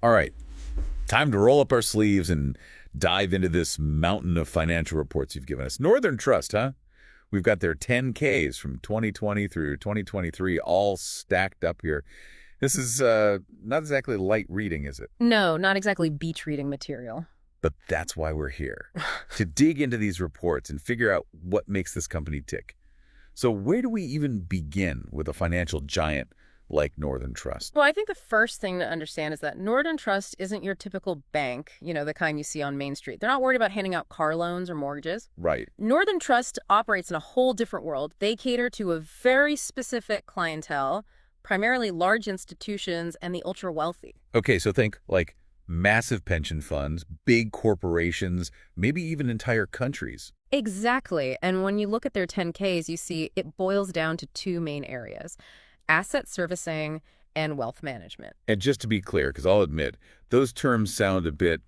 All right, time to roll up our sleeves and dive into this mountain of financial reports you've given us. Northern Trust, huh? We've got their 10Ks from 2020 through 2023 all stacked up here. This is not exactly light reading, is it? No, not exactly beach reading material. But that's why we're here, to dig into these reports and figure out what makes this company tick. So where do we even begin with a financial giant like Northern Trust? Well, I think the first thing to understand is that Northern Trust isn't your typical bank, the kind you see on Main Street. They're not worried about handing out car loans or mortgages. Right. Northern Trust operates in a whole different world. They cater to a very specific clientele, primarily large institutions and the ultra wealthy. Okay, so think like massive pension funds, big corporations, maybe even entire countries. Exactly. And when you look at their 10Ks, you see it boils down to two main areas: asset servicing and wealth management. And just to be clear, because I'll admit, those terms sound a bit,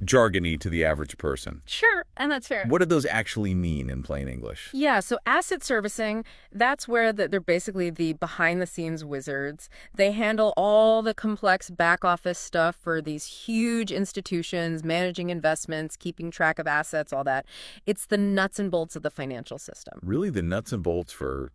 jargony to the average person. Sure, and that's fair. What do those actually mean in plain English? Yeah, so asset servicing, that's where they're basically the behind-the-scenes wizards. They handle all the complex back-office stuff for these huge institutions, managing investments, keeping track of assets, all that. It's the nuts and bolts of the financial system. Really the nuts and bolts for,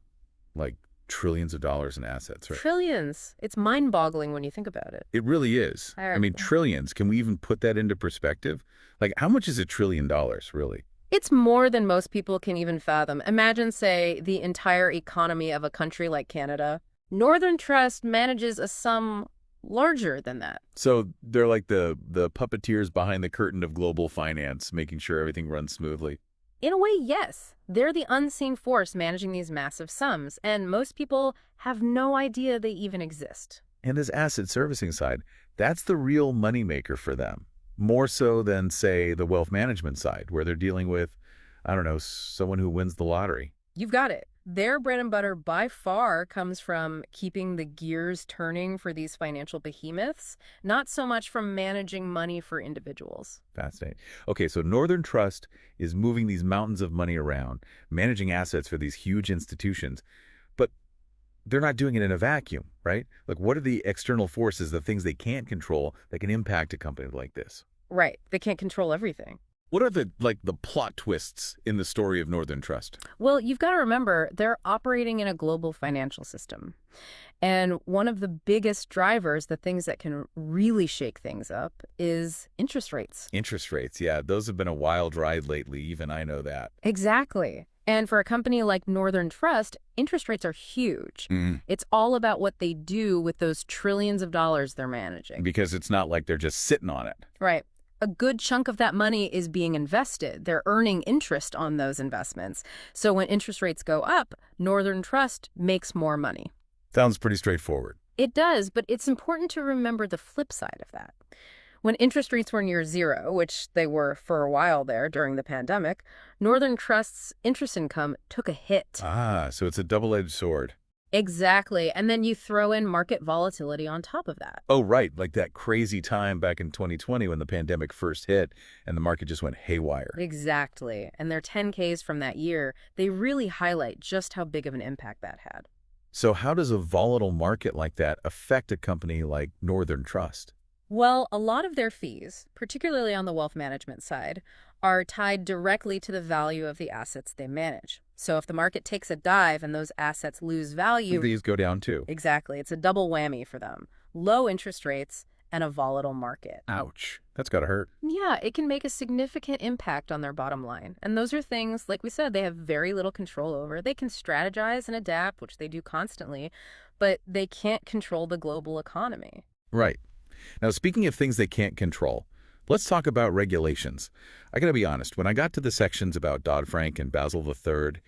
like, trillions of dollars in assets, right? Trillions. It's mind-boggling when you think about it. It really is. I mean, trillions. Can we even put that into perspective? Like, how much is $1 trillion, really? It's more than most people can even fathom. Imagine, say, the entire economy of a country like Canada. Northern Trust manages a sum larger than that. So they're like the puppeteers behind the curtain of global finance, making sure everything runs smoothly. In a way, yes. They're the unseen force managing these massive sums, and most people have no idea they even exist. And this asset servicing side, that's the real moneymaker for them. More so than, say, the wealth management side, where they're dealing with, I don't know, someone who wins the lottery. You've got it. Their bread and butter by far comes from keeping the gears turning for these financial behemoths, not so much from managing money for individuals. Fascinating. Okay, so Northern Trust is moving these mountains of money around, managing assets for these huge institutions, but they're not doing it in a vacuum, right? Like, what are the external forces, the things they can't control that can impact a company like this? Right. They can't control everything. What are the plot twists in the story of Northern Trust? Well, you've got to remember, they're operating in a global financial system. And one of the biggest drivers, the things that can really shake things up, is interest rates. Interest rates, yeah. Those have been a wild ride lately. Even I know that. Exactly. And for a company like Northern Trust, interest rates are huge. It's all about what they do with those trillions of dollars they're managing. Because it's not like they're just sitting on it. Right. A good chunk of that money is being invested. They're earning interest on those investments. So when interest rates go up, Northern Trust makes more money. Sounds pretty straightforward. It does, but it's important to remember the flip side of that. When interest rates were near zero, which they were for a while there during the pandemic, Northern Trust's interest income took a hit. Ah, so it's a double-edged sword. Exactly. And then you throw in market volatility on top of that. Oh, right. Like that crazy time back in 2020 when the pandemic first hit and the market just went haywire. Exactly. And their 10Ks from that year, they really highlight just how big of an impact that had. So how does a volatile market like that affect a company like Northern Trust? Well, a lot of their fees, particularly on the wealth management side, are tied directly to the value of the assets they manage. So if the market takes a dive and those assets lose value... These go down too. Exactly. It's a double whammy for them. Low interest rates and a volatile market. Ouch. That's got to hurt. Yeah, it can make a significant impact on their bottom line. And those are things, like we said, they have very little control over. They can strategize and adapt, which they do constantly, but they can't control the global economy. Right. Now, speaking of things they can't control, let's talk about regulations. I got to be honest, when I got to the sections about Dodd-Frank and Basel III,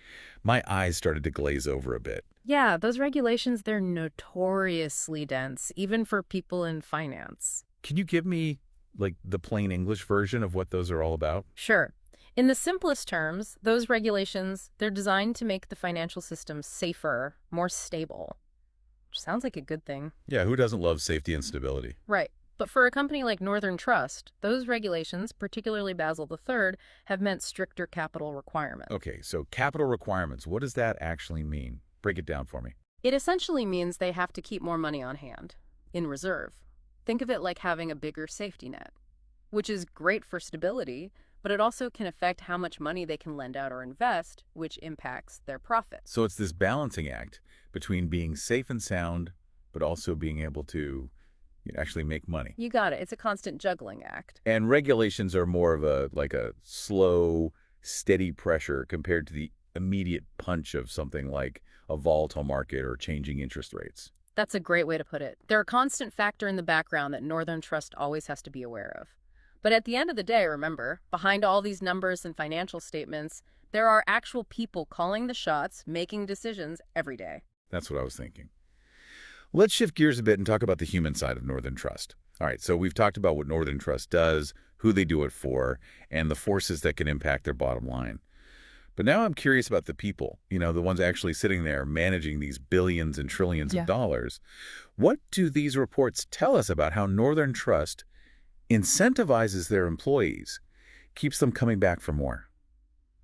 my eyes started to glaze over a bit. Yeah, those regulations, they're notoriously dense, even for people in finance. Can you give me, like, the plain English version of what those are all about? Sure. In the simplest terms, those regulations, they're designed to make the financial system safer, more stable. Which sounds like a good thing. Yeah, who doesn't love safety and stability? Right. But for a company like Northern Trust, those regulations, particularly Basel III, have meant stricter capital requirements. Okay, so capital requirements, what does that actually mean? Break it down for me. It essentially means they have to keep more money on hand. in reserve. Think of it like having a bigger safety net, which is great for stability, but it also can affect how much money they can lend out or invest, which impacts their profits. So it's this balancing act between being safe and sound, but also being able to actually make money. You got it. It's a constant juggling act. And regulations are more of a slow, steady pressure compared to the immediate punch of something like a volatile market or changing interest rates. That's a great way to put it. They're a constant factor in the background that Northern Trust always has to be aware of. But at the end of the day, remember, behind all these numbers and financial statements, there are actual people calling the shots, making decisions every day. That's what I was thinking. Let's shift gears a bit and talk about the human side of Northern Trust. All right, so we've talked about what Northern Trust does, who they do it for, and the forces that can impact their bottom line. But now I'm curious about the people, the ones actually sitting there managing these billions and trillions of dollars. What do these reports tell us about how Northern Trust incentivizes their employees, keeps them coming back for more?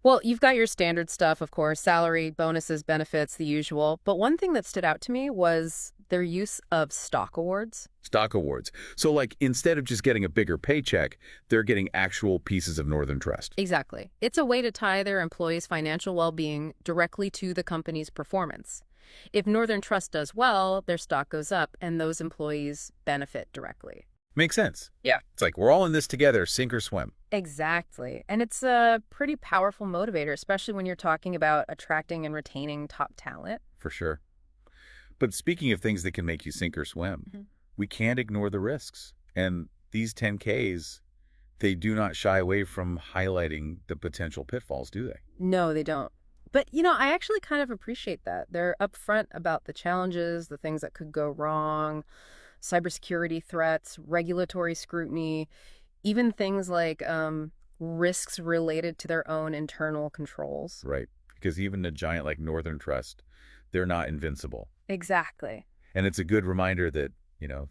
Well, you've got your standard stuff, of course, salary, bonuses, benefits, the usual. But one thing that stood out to me was their use of stock awards. Stock awards. So like instead of just getting a bigger paycheck, they're getting actual pieces of Northern Trust. Exactly. It's a way to tie their employees' financial well-being directly to the company's performance. If Northern Trust does well, their stock goes up and those employees benefit directly. Makes sense. Yeah. It's like we're all in this together, sink or swim. Exactly. And it's a pretty powerful motivator, especially when you're talking about attracting and retaining top talent. For sure. But speaking of things that can make you sink or swim, we can't ignore the risks. And these 10Ks, they do not shy away from highlighting the potential pitfalls, do they? No, they don't. But, I actually kind of appreciate that. They're upfront about the challenges, the things that could go wrong, cybersecurity threats, regulatory scrutiny, even things like risks related to their own internal controls. Right. Because even a giant like Northern Trust, they're not invincible. Exactly. And it's a good reminder that,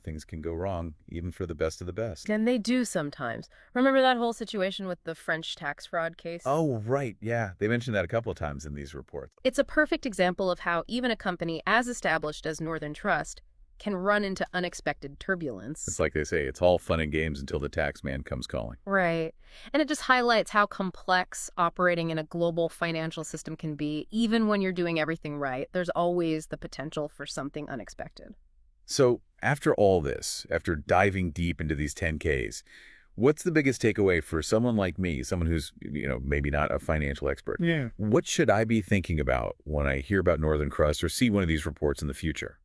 things can go wrong, even for the best of the best. And they do sometimes. Remember that whole situation with the French tax fraud case? Oh, right. Yeah. They mentioned that a couple of times in these reports. It's a perfect example of how even a company as established as Northern Trust can run into unexpected turbulence. It's like they say, it's all fun and games until the tax man comes calling. Right. And it just highlights how complex operating in a global financial system can be. Even when you're doing everything right, there's always the potential for something unexpected. So after all this, after diving deep into these 10Ks, what's the biggest takeaway for someone like me, someone who's, maybe not a financial expert? Yeah. What should I be thinking about when I hear about Northern Trust or see one of these reports in the future?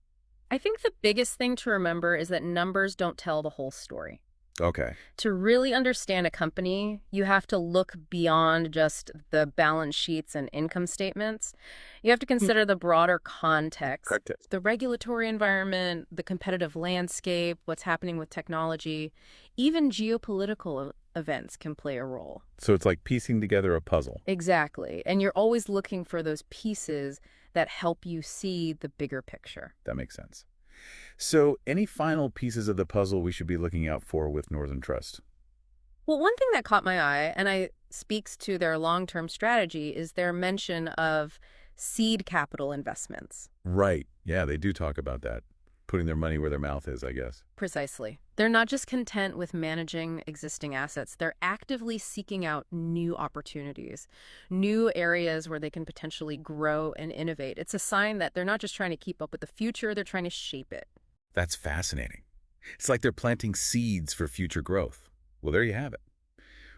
I think the biggest thing to remember is that numbers don't tell the whole story. Okay. To really understand a company, you have to look beyond just the balance sheets and income statements. You have to consider the broader context, the regulatory environment, the competitive landscape, what's happening with technology. Even geopolitical events can play a role. So it's like piecing together a puzzle. Exactly. And you're always looking for those pieces that help you see the bigger picture. That makes sense. So any final pieces of the puzzle we should be looking out for with Northern Trust? Well, one thing that caught my eye, and speaks to their long-term strategy, is their mention of seed capital investments. Right. Yeah, they do talk about that. Putting their money where their mouth is, I guess. Precisely. They're not just content with managing existing assets. They're actively seeking out new opportunities, new areas where they can potentially grow and innovate. It's a sign that they're not just trying to keep up with the future, they're trying to shape it. That's fascinating. It's like they're planting seeds for future growth. Well, there you have it.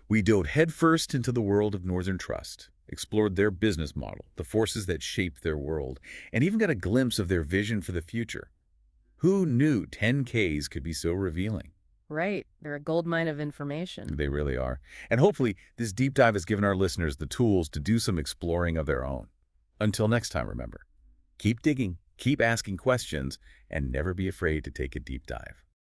We dove headfirst into the world of Northern Trust, explored their business model, the forces that shape their world, and even got a glimpse of their vision for the future. Who knew 10Ks could be so revealing? Right. They're a goldmine of information. They really are. And hopefully, this deep dive has given our listeners the tools to do some exploring of their own. Until next time, remember, keep digging, keep asking questions, and never be afraid to take a deep dive.